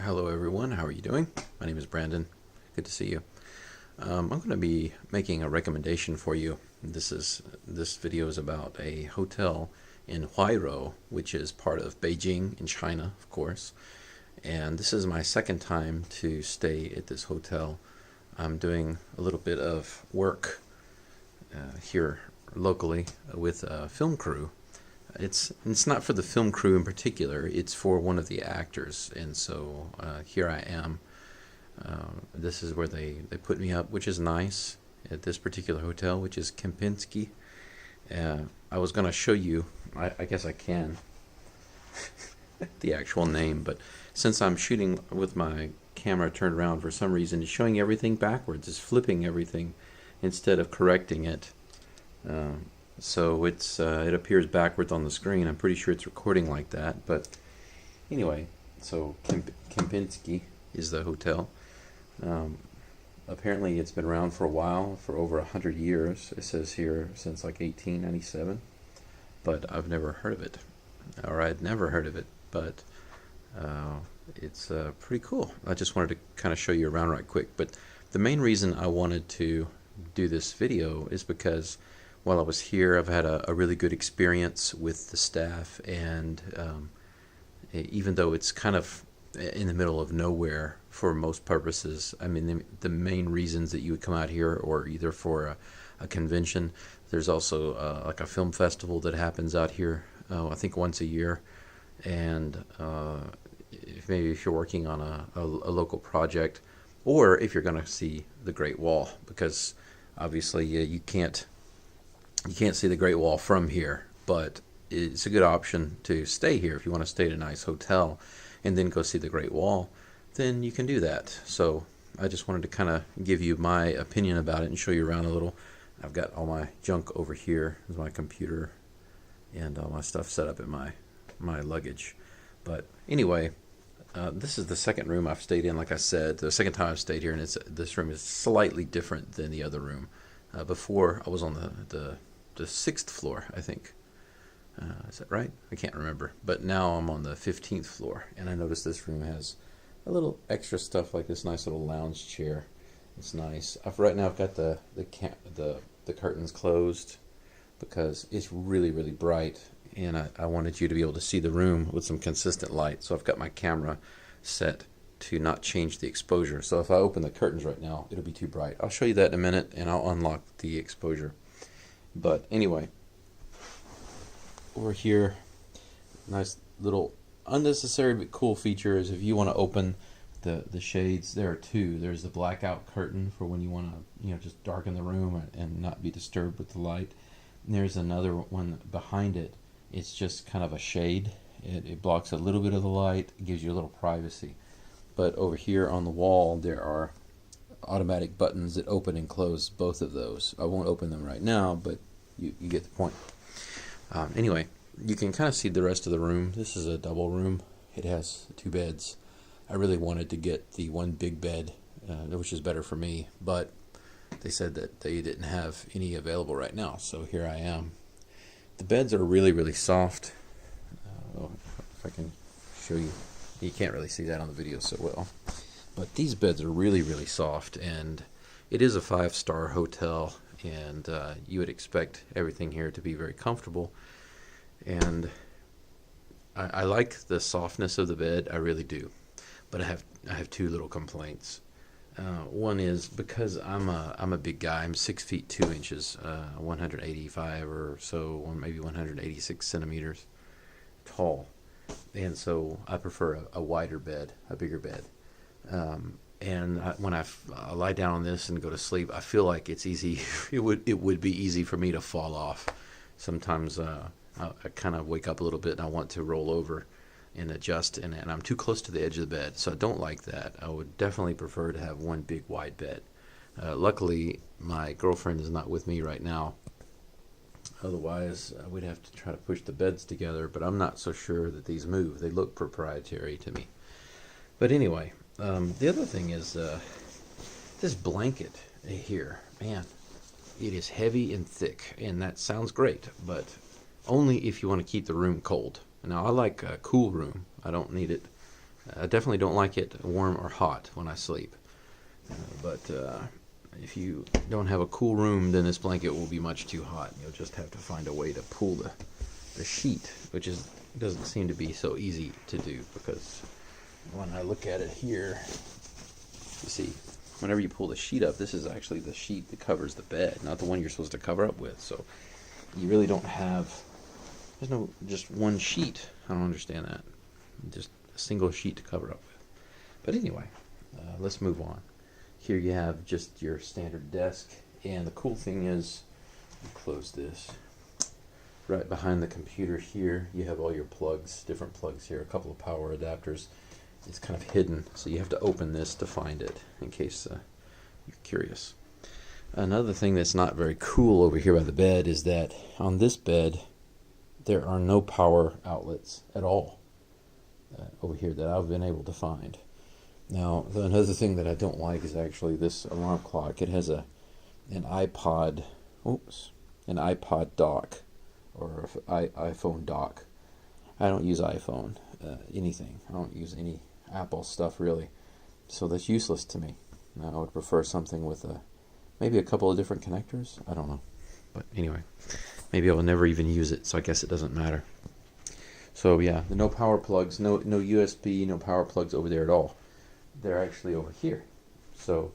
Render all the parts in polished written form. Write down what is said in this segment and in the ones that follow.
Hello everyone, how are you doing? My name is Brandon. Good to see you. I'm going to be making a recommendation for you. This video is about a hotel in Huairou, which is part of Beijing in China, of course. And this is my second time to stay at this hotel. I'm doing a little bit of work here locally with a film crew. It's not for the film crew in particular. It's for one of the actors, and so here I am. This is where they put me up, which is nice at this particular hotel, which is Kempinski. I was going to show you. I guess I can the actual name, but since I'm shooting with my camera turned around, for some reason it's showing everything backwards. It's flipping everything instead of correcting it. So it appears backwards on the screen. I'm pretty sure it's recording like that. But anyway, so Kempinski is the hotel. Apparently it's been around for a while, for over 100 years. It says here since like 1897. But I've never heard of it. Or I'd never heard of it. But it's pretty cool. I just wanted to kind of show you around right quick. But the main reason I wanted to do this video is because while I was here, I've had a really good experience with the staff, and even though it's kind of in the middle of nowhere for most purposes, I mean, the main reasons that you would come out here or either for a convention. There's also like a film festival that happens out here, I think once a year, and maybe if you're working on a local project, or if you're going to see the Great Wall, because obviously you can't see the Great Wall from here, but it's a good option to stay here. If you want to stay at a nice hotel and then go see the Great Wall, then you can do that. So I just wanted to kind of give you my opinion about it and show you around a little. I've got all my junk over here. There's my computer and all my stuff set up in my luggage. But anyway, this is the second room I've stayed in. Like I said, the second time I've stayed here, and this room is slightly different than the other room. Before I was on the sixth floor, I think. Is that right? I can't remember. But now I'm on the 15th floor, and I noticed this room has a little extra stuff like this nice little lounge chair. It's nice. Right now I've got the curtains closed because it's really, really bright, and I wanted you to be able to see the room with some consistent light. So I've got my camera set to not change the exposure. So if I open the curtains right now, it'll be too bright. I'll show you that in a minute, and I'll unlock the exposure. But anyway, over here, nice little unnecessary but cool feature is if you want to open the shades, there are two. There's the blackout curtain for when you want to just darken the room and not be disturbed with the light. And there's another one behind it. It's just kind of a shade. It blocks a little bit of the light. It gives you a little privacy. But over here on the wall, there are automatic buttons that open and close both of those. I won't open them right now, but you get the point. Anyway, you can kind of see the rest of the room. This is a double room. It has two beds. I really wanted to get the one big bed, which is better for me, but they said that they didn't have any available right now, so here I am. The beds are really, really soft. If I can show you. You can't really see that on the video so well. But these beds are really, really soft, and it is a 5-star hotel, and you would expect everything here to be very comfortable. And I like the softness of the bed, I really do. But I have two little complaints. One is because I'm a big guy. I'm 6 feet 2 inches, 185 or so, maybe 186 centimeters tall. And so I prefer a wider bed, a bigger bed. And when I lie down on this and go to sleep, I feel like it's easy. It would be easy for me to fall off. Sometimes I kind of wake up a little bit and I want to roll over and adjust, and I'm too close to the edge of the bed, so I don't like that. I would definitely prefer to have one big wide bed. Luckily, my girlfriend is not with me right now. Otherwise, we'd have to try to push the beds together, but I'm not so sure that these move. They look proprietary to me. But anyway, the other thing is this blanket here. Man, it is heavy and thick, and that sounds great, but only if you want to keep the room cold. Now, I like a cool room. I don't need it I definitely don't like it warm or hot when I sleep. But if you don't have a cool room, then this blanket will be much too hot. You'll just have to find a way to pull the sheet, which doesn't seem to be so easy to do, because when I look at it here, you see, whenever you pull the sheet up, this is actually the sheet that covers the bed, not the one you're supposed to cover up with. So you really don't have, there's no just one sheet. I don't understand that. Just a single sheet to cover up with. But anyway, let's move on. Here you have just your standard desk, and the cool thing is, close this. Right behind the computer here, you have all your plugs, different plugs here, a couple of power adapters. It's kind of hidden, so you have to open this to find it, in case you're curious. Another thing that's not very cool over here by the bed is that on this bed, there are no power outlets at all over here that I've been able to find. Now, another thing that I don't like is actually this alarm clock. It has an iPod dock, or iPhone dock. I don't use iPhone, anything. I don't use any Apple stuff really, so that's useless to me. I would prefer something with maybe a couple of different connectors. I don't know, but anyway, maybe I will never even use it, so I guess it doesn't matter. So yeah, the no power plugs, no USB, no power plugs over there at all. They're actually over here. So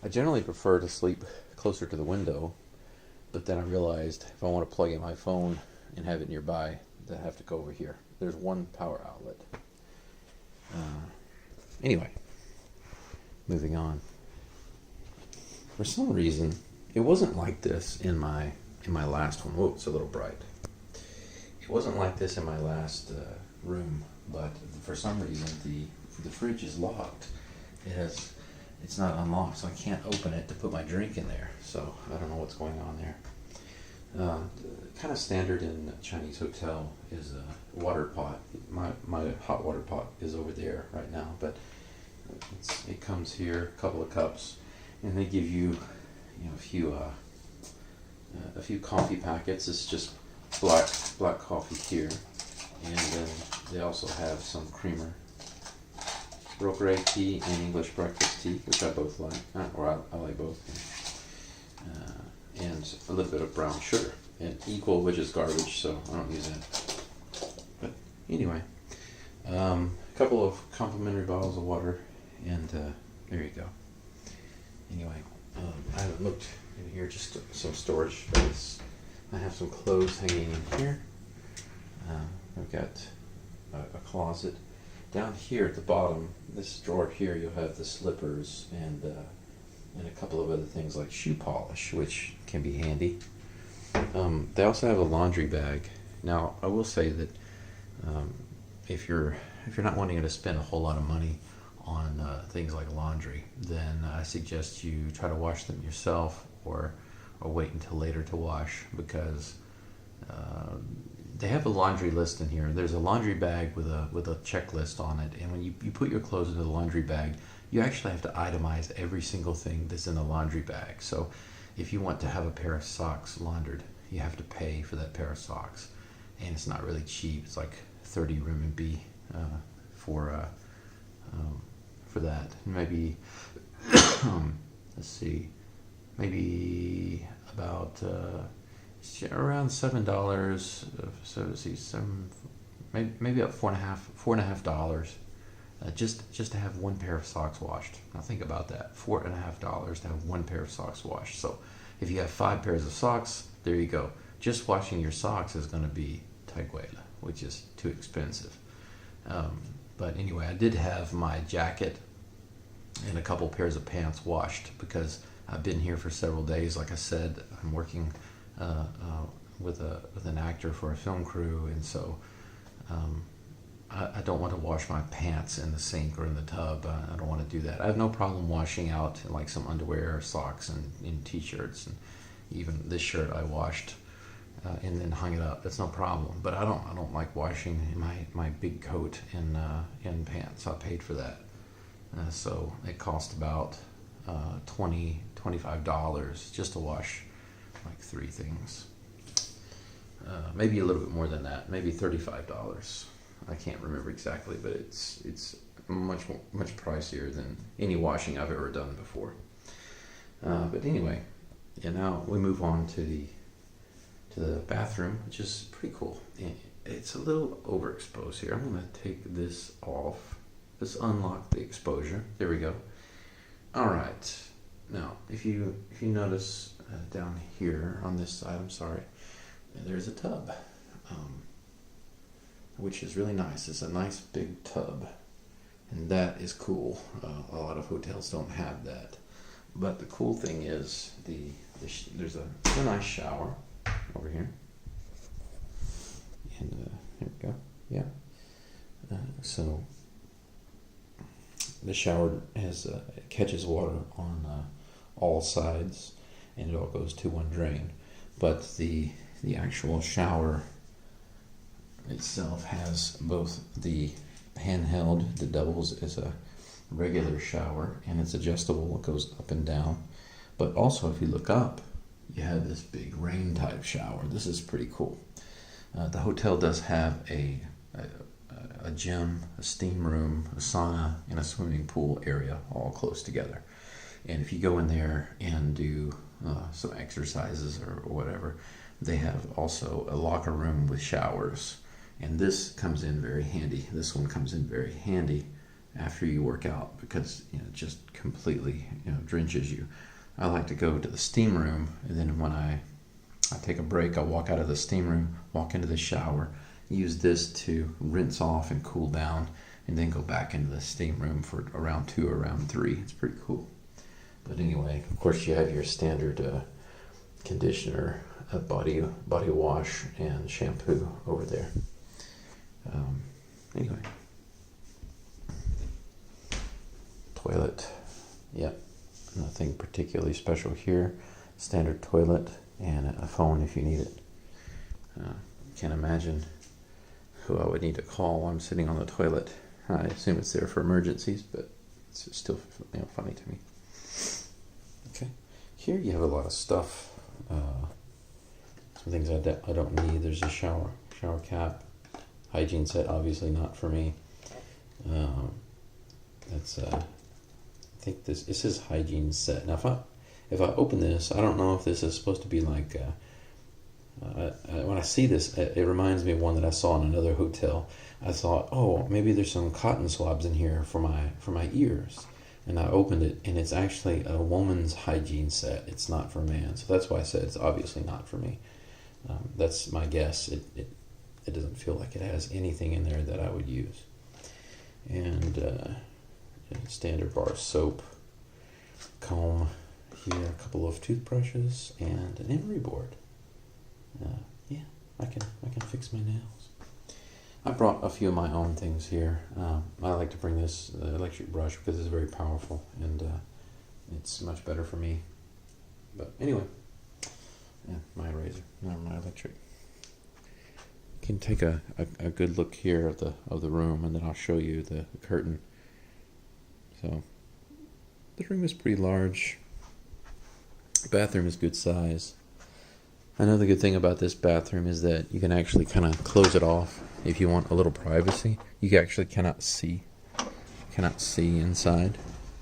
I generally prefer to sleep closer to the window, but then I realized if I want to plug in my phone and have it nearby, then I have to go over here. There's one power outlet. Anyway, moving on. For some reason, it wasn't like this in my last one. Whoa, it's a little bright. It wasn't like this in my last room, but for some reason the fridge is locked. It's not unlocked, so I can't open it to put my drink in there. So I don't know what's going on there. Kind of standard in a Chinese hotel is a water pot. My hot water pot is over there right now, but it comes here, a couple of cups, and they give you, a few coffee packets. It's just black coffee here, and then they also have some creamer, Earl Grey tea and English breakfast tea, which I both like, or I like both, and a little bit of brown sugar, and equal, which is garbage, so I don't use that. But anyway, a couple of complimentary bottles of water, and there you go. Anyway, I haven't looked in here, just some storage space. I have some clothes hanging in here. I've got a closet. Down here at the bottom, this drawer here, you'll have the slippers and a couple of other things like shoe polish, which can be handy. They also have a laundry bag. Now, I will say that if you're not wanting to spend a whole lot of money on things like laundry, then I suggest you try to wash them yourself, or wait until later to wash, because they have a laundry list in here. There's a laundry bag with a checklist on it, and when you put your clothes into the laundry bag, you actually have to itemize every single thing that's in the laundry bag. So if you want to have a pair of socks laundered, you have to pay for that pair of socks, and it's not really cheap. It's like 30 renminbi for that. Maybe let's see, maybe about around $7. So let's see, maybe about $4.50, just to have one pair of socks washed. Now think about that, $4.50 to have one pair of socks washed. So if you have 5 pairs of socks, there you go. Just washing your socks is going to be taiguela, which is too expensive. But anyway, I did have my jacket and a couple pairs of pants washed, because I've been here for several days. Like I said, I'm working with an actor for a film crew, and so I don't want to wash my pants in the sink or in the tub. I don't want to do that. I have no problem washing out like some underwear, socks, and t-shirts, and even this shirt I washed and then hung it up. That's no problem. But I don't like washing my big coat and pants. I paid for that, so it cost about $25 just to wash like 3 things. Maybe a little bit more than that, maybe $35. I can't remember exactly, but it's much pricier than any washing I've ever done before. But anyway, yeah. Now we move on to the bathroom, which is pretty cool. It's a little overexposed here. I'm going to take this off. Let's unlock the exposure. There we go. All right. Now, if you notice down here on this side, I'm sorry, there's a tub, which is really nice. It's a nice big tub, and that is cool. A lot of hotels don't have that. But the cool thing is there's a nice shower over here, and here we go. Yeah. So the shower catches water on all sides, and it all goes to one drain. But the actual shower itself has both the handheld that doubles as a regular shower, and it's adjustable. It goes up and down. But also, if you look up, you have this big rain type shower. This is pretty cool. The hotel does have a gym, a steam room, a sauna, and a swimming pool area all close together. And if you go in there and do some exercises or whatever, they have also a locker room with showers. And this comes in very handy. This one comes in very handy after you work out, because it just completely drenches you. I like to go to the steam room, and then when I take a break, I'll walk out of the steam room, walk into the shower, use this to rinse off and cool down, and then go back into the steam room for round 2 or round 3. It's pretty cool. But anyway, of course, you have your standard conditioner, body wash, and shampoo over there. Anyway, toilet. Yep, nothing particularly special here. Standard toilet and a phone if you need it. Can't imagine who I would need to call while I'm sitting on the toilet. I assume it's there for emergencies, but it's still funny to me. Okay, here you have a lot of stuff. Some things I don't need. There's a shower cap, hygiene set. Obviously not for me. That's I think this is hygiene set. Now if I open this, I don't know if this is supposed to be like. When I see this, it reminds me of one that I saw in another hotel. I thought, oh, maybe there's some cotton swabs in here for my ears. And I opened it, and it's actually a woman's hygiene set. It's not for man. So that's why I said it's obviously not for me. That's my guess. It doesn't feel like it has anything in there that I would use. And standard bar soap, comb here, a couple of toothbrushes, and an emery board. Yeah, I can fix my nails. I brought a few of my own things here. I like to bring this electric brush because it's very powerful, and it's much better for me. But anyway, yeah, my razor, not my electric. You can take a good look here of the room, and then I'll show you the curtain. So the room is pretty large. The bathroom is good size. Another good thing about this bathroom is that you can actually kind of close it off if you want a little privacy. You actually cannot see inside.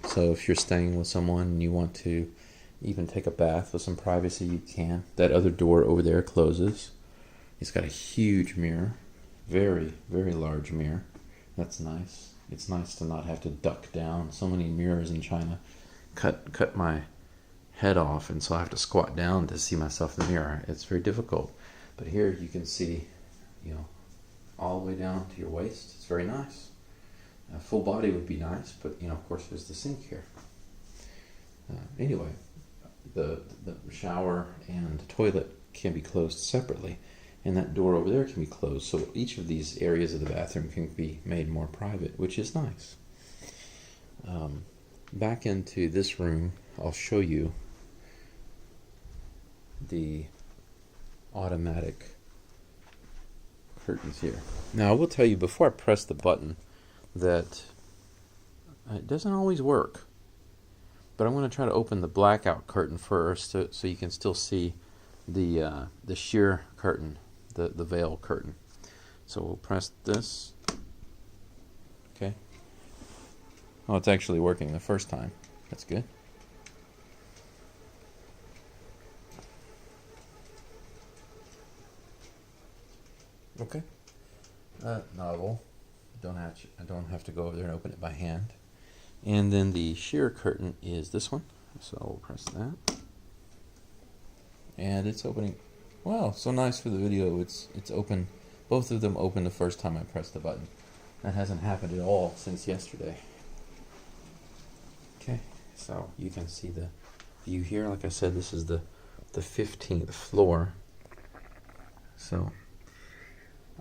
So if you're staying with someone and you want to even take a bath with some privacy, you can. That other door over there closes. It's got a huge mirror, very, very large mirror. That's nice. It's nice to not have to duck down. So many mirrors in China cut my head off, and so I have to squat down to see myself in the mirror. It's very difficult. But here you can see, all the way down to your waist. It's very nice. Full body would be nice, but of course there's the sink here. Anyway, the shower and the toilet can be closed separately, and that door over there can be closed. So each of these areas of the bathroom can be made more private, which is nice. Back into this room, I'll show you the automatic curtains here. Now, I will tell you before I press the button that it doesn't always work. But I'm going to try to open the blackout curtain first so you can still see the sheer curtain, the veil curtain. So we'll press this, Okay. Oh, it's actually working the first time. That's good. Okay. Novel. I don't have to go over there and open it by hand. And then the sheer curtain is this one. So we'll press that. And it's opening. Wow, so nice for the video. It's open. Both of them open the first time I press the button. That hasn't happened at all since yesterday. Okay, so you can see the view here. Like I said, this is the 15th floor. So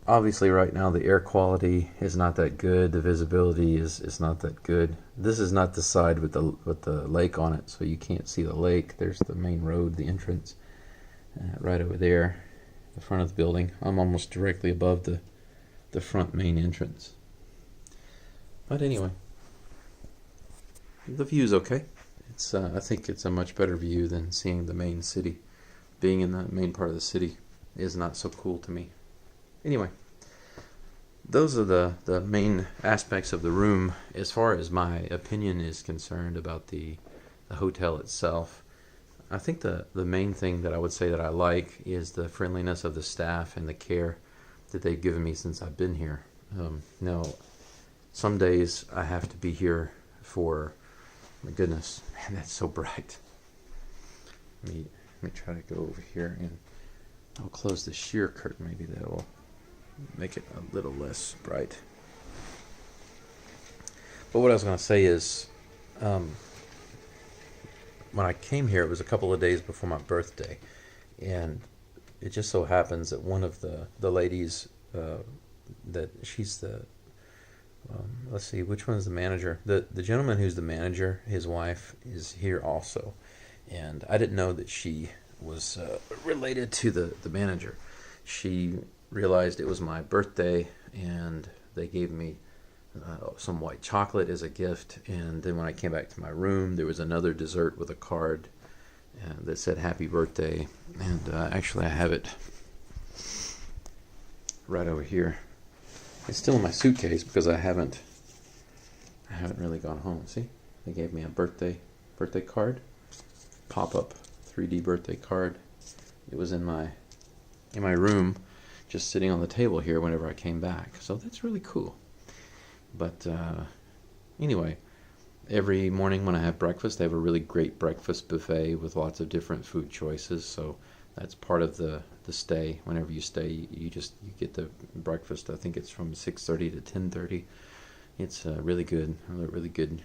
obviously right now the air quality is not that good. The visibility is not that good. This is not the side with the lake on it, so you can't see the lake. There's the main road, the entrance, right over there, the front of the building. I'm almost directly above the front main entrance. But anyway, the view's okay. It's I think it's a much better view than seeing the main city. Being in the main part of the city is not so cool to me. Anyway, those are the main aspects of the room as far as my opinion is concerned about the hotel itself. I think the main thing that I would say that I like is the friendliness of the staff and the care that they've given me since I've been here. Now, some days I have to be here for, my goodness, man, that's so bright. Let me try to go over here and I'll close the sheer curtain. Maybe that will make it a little less bright. But what I was going to say is, when I came here, it was a couple of days before my birthday, and it just so happens that one of the ladies, that she's the, let's see, which one's the manager? The gentleman who's the manager, his wife, is here also, and I didn't know that she was related to the manager. She realized it was my birthday, and they gave me some white chocolate as a gift, and then when I came back to my room, there was another dessert with a card that said happy birthday, and actually I have it right over here. It's still in my suitcase because I haven't really gone home. See, they gave me a birthday card, pop-up 3D birthday card. It was in my room, just sitting on the table here whenever I came back, so that's really cool. But anyway, every morning when I have breakfast, they have a really great breakfast buffet with lots of different food choices. So that's part of the stay. Whenever you stay, you get the breakfast. I think it's from 6:30 to 10:30. It's really good,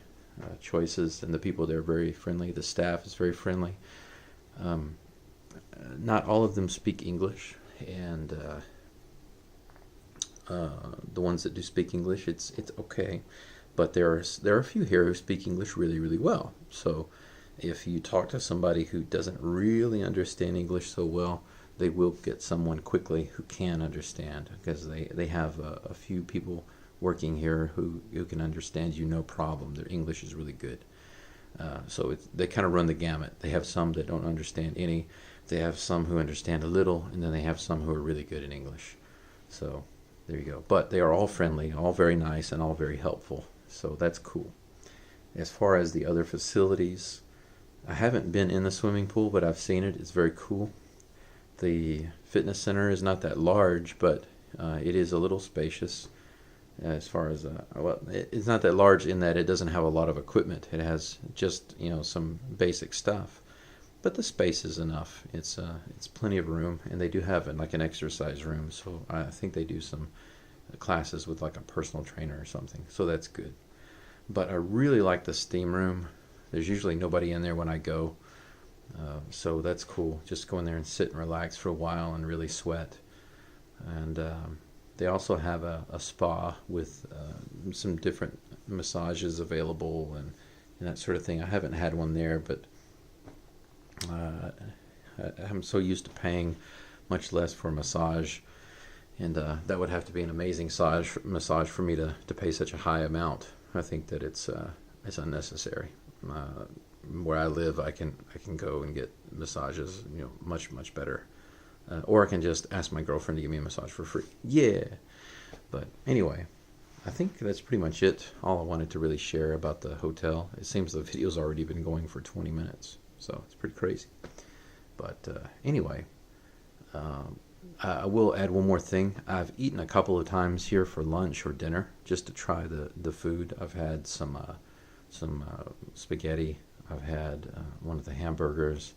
choices, and the people there are very friendly. The staff is very friendly. Not all of them speak English, and the ones that do speak English, it's okay, but there are a few here who speak English really, really well. So if you talk to somebody who doesn't really understand English so well, they will get someone quickly who can understand, because they have a few people working here who can understand you no problem. Their English is really good. So they kind of run the gamut. They have some that don't understand any. They have some who understand a little, and then they have some who are really good in English. So there you go. But they are all friendly, all very nice, and all very helpful. So that's cool. As far as the other facilities, I haven't been in the swimming pool, but I've seen it. It's very cool. The fitness center is not that large, but it is a little spacious. As far as well, it's not that large in that it doesn't have a lot of equipment. It has just some basic stuff, but the space is enough. It's plenty of room, and they do have like an exercise room. So I think they do some classes with like a personal trainer or something. So that's good. But I really like the steam room. There's usually nobody in there when I go, so that's cool. Just go in there and sit and relax for a while and really sweat. And they also have a spa with some different massages available and that sort of thing. I haven't had one there, but I'm so used to paying much less for a massage, and that would have to be an amazing massage for me to pay such a high amount. I think that it's unnecessary. Where I live, I can go and get massages, much better. Or I can just ask my girlfriend to give me a massage for free. Yeah. But anyway, I think that's pretty much it. All I wanted to really share about the hotel. It seems the video's already been going for 20 minutes, so it's pretty crazy. But anyway, I will add one more thing. I've eaten a couple of times here for lunch or dinner just to try the food. I've had some spaghetti. I've had one of the hamburgers.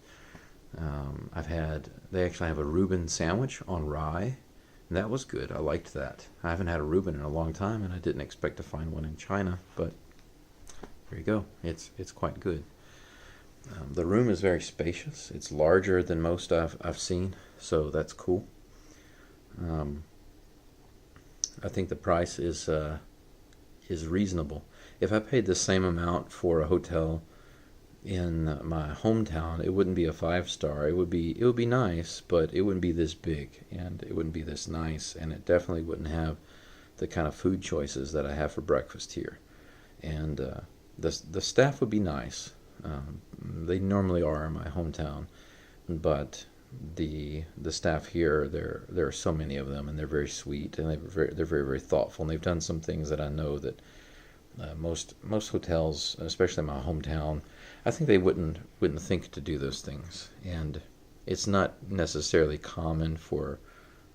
They actually have a Reuben sandwich on rye, and that was good. I liked that. I haven't had a Reuben in a long time, and I didn't expect to find one in China, but there you go. It's quite good. The room is very spacious. It's larger than most I've seen, so that's cool. Um, I think the price is reasonable. If I paid the same amount for a hotel in my hometown, it wouldn't be a 5 star. It would be nice, but it wouldn't be this big, and it wouldn't be this nice, and it definitely wouldn't have the kind of food choices that I have for breakfast here. And the staff would be nice. They normally are in my hometown, but the staff here, there are so many of them, and they're very sweet, and they're very very thoughtful, and they've done some things that I know that most hotels, especially in my hometown, I think they wouldn't think to do those things. And it's not necessarily common for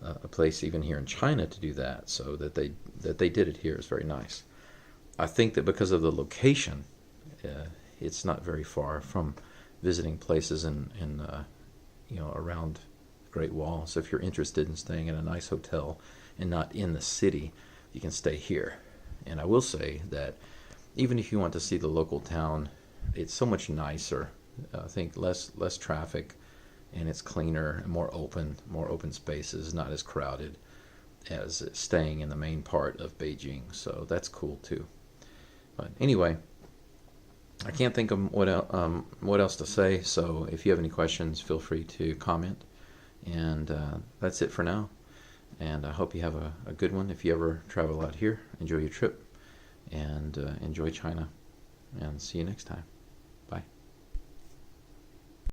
a place even here in China to do that. So that they did it here is very nice. I think that because of the location, it's not very far from visiting places in around the Great Wall. So if you're interested in staying in a nice hotel and not in the city, you can stay here. And I will say that even if you want to see the local town, it's so much nicer. I think less traffic, and it's cleaner and more open spaces, not as crowded as staying in the main part of Beijing. So that's cool too. But anyway, I can't think of what else to say. So if you have any questions, feel free to comment. And that's it for now. And I hope you have a good one. If you ever travel out here, enjoy your trip, and enjoy China. And see you next time. Bye.